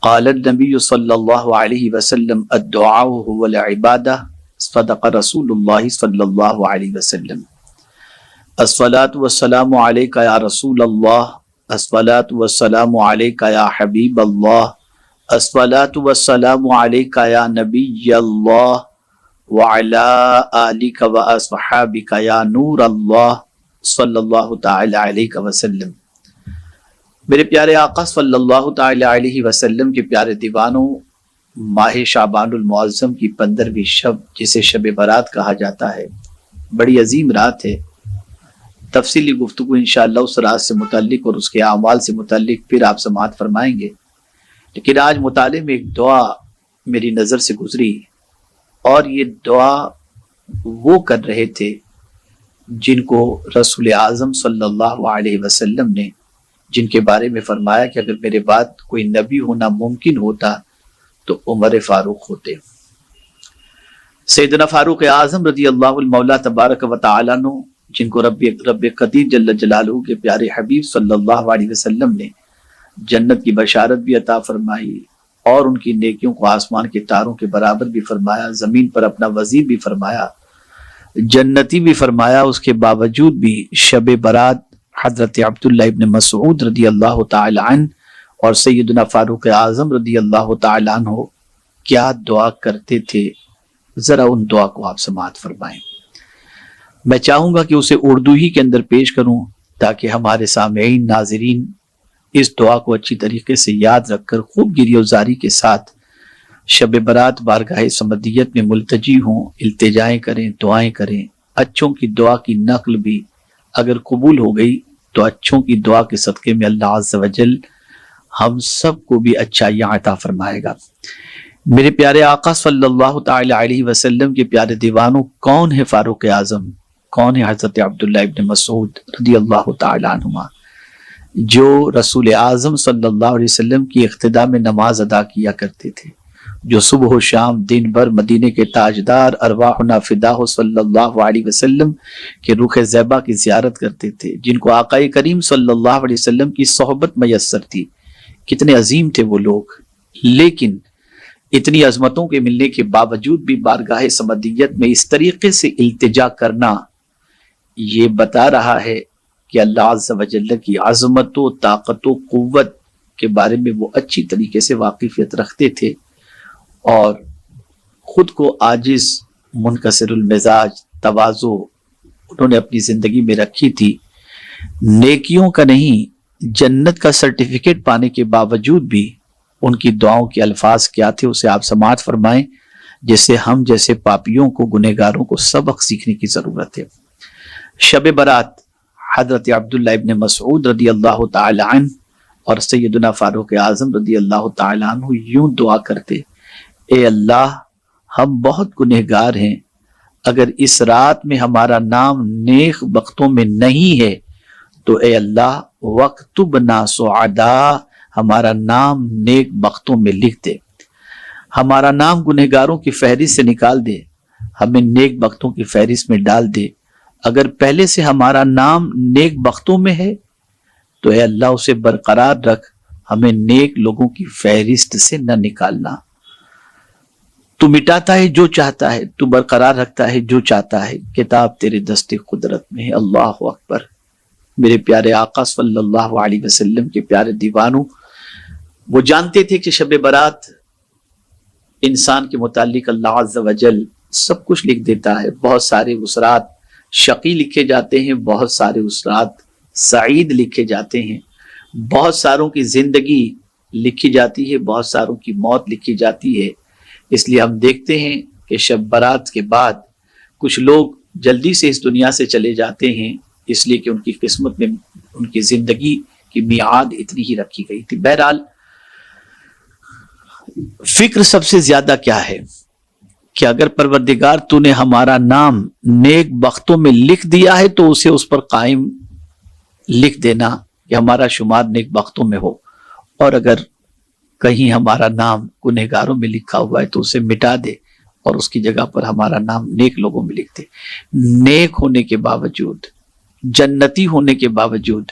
قال النبی صلی اللہ علیہ وسلم الدعاء هو العبادہ صدق رسول اللہ صلی اللہ علیہ وسلم الصلاة والسلام علیک یا رسول اللہ الصلاة والسلام علیک یا حبیب اللہ الصلاة والسلام علیک یا نبی اللہ وعلا آلک و اصحابک یا نور اللہ صلی اللہ تعالی علیہ وسلم۔ میرے پیارے آقا صلی اللہ تعالی علیہ وسلم کے پیارے دیوانوں، ماہ شعبان المعظم کی 15ویں شب جسے شب برات کہا جاتا ہے، بڑی عظیم رات ہے۔ تفصیلی گفتگو انشاءاللہ اس رات سے متعلق اور اس کے اعمال سے متعلق پھر آپ سماعت فرمائیں گے، لیکن آج مطالعے میں ایک دعا میری نظر سے گزری، اور یہ دعا وہ کر رہے تھے جن کو رسول اعظم صلی اللہ علیہ وسلم نے، جن کے بارے میں فرمایا کہ اگر میرے بعد کوئی نبی ہونا ممکن ہوتا تو عمر فاروق ہوتے۔ سیدنا فاروق اعظم رضی اللہ المولا تبارک و تعالیٰ عنہ، جن کو رب قدیر جل جلالہ کے پیارے حبیب صلی اللہ علیہ وسلم نے جنت کی بشارت بھی عطا فرمائی اور ان کی نیکیوں کو آسمان کے تاروں کے برابر بھی فرمایا، زمین پر اپنا وزیر بھی فرمایا، جنتی بھی فرمایا، اس کے باوجود بھی شب برات حضرت عبداللہ ابن مسعود رضی اللہ تعالی عنہ اور سیدنا فاروق اعظم رضی اللہ تعالی عنہ کیا دعا کرتے تھے، ذرا ان دعا کو آپ سماعت فرمائیں۔ میں چاہوں گا کہ اسے اردو ہی کے اندر پیش کروں تاکہ ہمارے سامعین ناظرین اس دعا کو اچھی طریقے سے یاد رکھ کر خوب گریہ وزاری کے ساتھ شب برات بارگاہ صمدیت میں ملتجی ہوں، التجائیں کریں، دعائیں کریں۔ اچھوں کی دعا کی نقل بھی اگر قبول ہو گئی تو اچھوں کی دعا کے صدقے میں اللہ عز و جل ہم سب کو بھی اچھائیاں عطا فرمائے گا۔ میرے پیارے آقا صلی اللہ تعالی علیہ وسلم کے پیارے دیوانوں، کون ہے فاروق اعظم؟ کون ہے حضرت عبداللہ ابن مسعود رضی اللہ تعالی عنہما، جو رسول اعظم صلی اللہ علیہ وسلم کی اقتداء میں نماز ادا کیا کرتے تھے، جو صبح و شام دن بھر مدینے کے تاجدار ارواحنا فداہ صلی اللہ علیہ وسلم کے رخ زیبا کی زیارت کرتے تھے، جن کو آقا کریم صلی اللہ علیہ وسلم کی صحبت میسر تھی۔ کتنے عظیم تھے وہ لوگ، لیکن اتنی عظمتوں کے ملنے کے باوجود بھی بارگاہ صمدیت میں اس طریقے سے التجا کرنا یہ بتا رہا ہے کہ اللہ عز و جل کی عظمت و طاقت و قوت کے بارے میں وہ اچھی طریقے سے واقفیت رکھتے تھے، اور خود کو عاجز، منکسر المزاج، تواضع انہوں نے اپنی زندگی میں رکھی تھی۔ نیکیوں کا نہیں، جنت کا سرٹیفکیٹ پانے کے باوجود بھی ان کی دعاؤں کے الفاظ کیا تھے، اسے آپ سماعت فرمائیں، جیسے ہم جیسے پاپیوں کو، گنہگاروں کو سبق سیکھنے کی ضرورت ہے۔ شب برات حضرت عبداللہ ابن مسعود رضی اللہ تعالی عنہ اور سیدنا فاروق اعظم رضی اللہ تعالی عنہ یوں دعا کرتے، اے اللہ، ہم بہت گنہگار ہیں، اگر اس رات میں ہمارا نام نیک وقتوں میں نہیں ہے تو اے اللہ وَاکْتُبْنَا سُعَدَا، ہمارا نام نیک وقتوں میں لکھ دے، ہمارا نام گنہگاروں کی فہرست سے نکال دے، ہمیں نیک وقتوں کی فہرست میں ڈال دے۔ اگر پہلے سے ہمارا نام نیک وقتوں میں ہے تو اے اللہ اسے برقرار رکھ، ہمیں نیک لوگوں کی فہرست سے نہ نکالنا۔ تو مٹاتا ہے جو چاہتا ہے، تو برقرار رکھتا ہے جو چاہتا ہے، کتاب تیرے دست قدرت میں ہے۔ اللہ اکبر۔ میرے پیارے آقا صلی اللہ علیہ وسلم کے پیارے دیوانوں، وہ جانتے تھے کہ شب برات انسان کے متعلق اللہ عز و جل سب کچھ لکھ دیتا ہے۔ بہت سارے اسرات شقی لکھے جاتے ہیں، بہت سارے اسرات سعید لکھے جاتے ہیں، بہت ساروں کی زندگی لکھی جاتی ہے، بہت ساروں کی موت لکھی جاتی ہے۔ اس لیے ہم دیکھتے ہیں کہ شب برات کے بعد کچھ لوگ جلدی سے اس دنیا سے چلے جاتے ہیں، اس لیے کہ ان کی قسمت میں ان کی زندگی کی میعاد اتنی ہی رکھی گئی تھی۔ بہرحال فکر سب سے زیادہ کیا ہے کہ اگر پروردگار تو نے ہمارا نام نیک وقتوں میں لکھ دیا ہے تو اسے اس پر قائم لکھ دینا کہ ہمارا شمار نیک وقتوں میں ہو، اور اگر کہیں ہمارا نام گنہگاروں میں لکھا ہوا ہے تو اسے مٹا دے اور اس کی جگہ پر ہمارا نام نیک لوگوں میں لکھ دے۔ نیک ہونے کے باوجود، جنتی ہونے کے باوجود